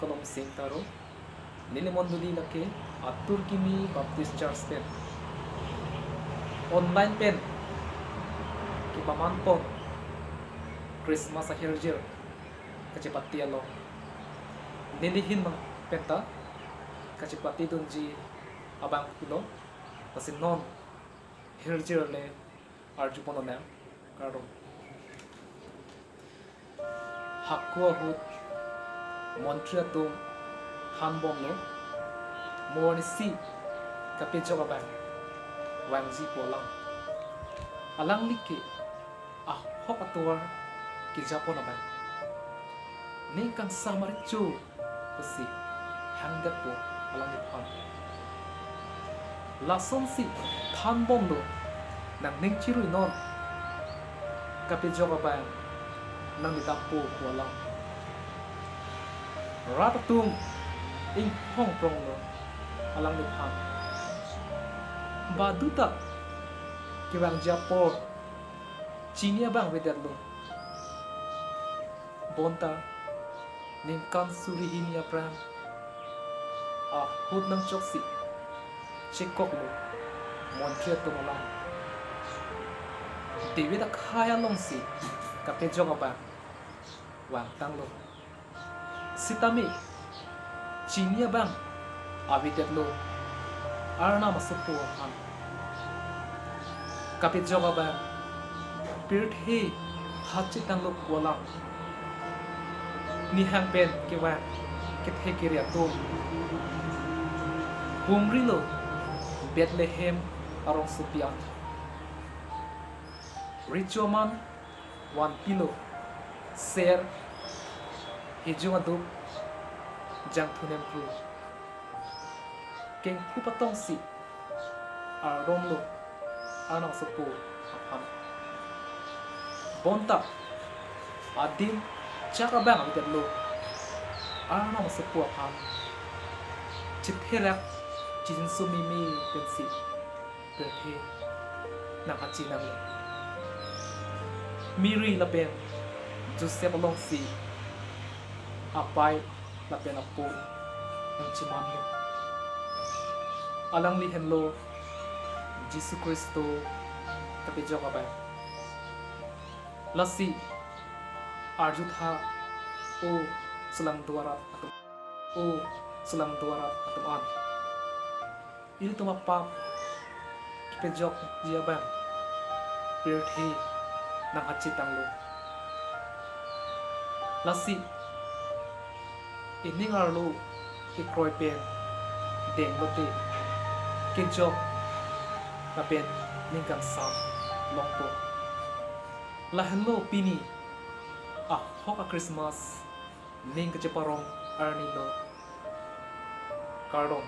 KOLOMSING TARO Nilimonduli lake Aturkimi Baptist Church pen online pen kipamanpon Christmas ahirjir chepate alo nilihin mang penta chepate dunji abang kulo kasi non ahirjir le arjupono na karo hakwa hut Montreal to hanbom lo morni si kapejo abang wangji polang alang like hok atua ki Japon abang ni kang samarichu pasi hanggat po alang ni pan lason si hanbom lo nang ning chiru non kapejo abang nang ditapo polang ratatung ing hong prong lo alang ni pan baduta kibang Japon China bang wedat lo bonta ning kan surihin ya pram hut nang choksi chekok lo Montreal to malang David kaya long si kapejo ba wang tang lo sitami China bang awidet lo arna masupo han kapejo ba pirthi hachi tang lo kola ni hang pen kewa kethe kiria to humri lo Bethlehem arong supiat richoman wan pilo ser hijung aduk jang thunem pu keng pu patong si arom lo anang supu apam bonta adim chaka bang abidat lo anang supu apam chitherak jinsu mimi pensi berhe nang achinang lo miri lapen Joseph along si apai lapen apo ng chiman lo alang lihen lo Jesus Kristo kapejo ka ba lasi arjutha o sulang duarat atuan ini tumapap kipejok dia bang pirthi nang hachitang lo lasi ini ngarlo ikroy pen deng lote kejok kapen ningkang sam longpo lahlo pini hoka Christmas ning kejeparong arni lo kardong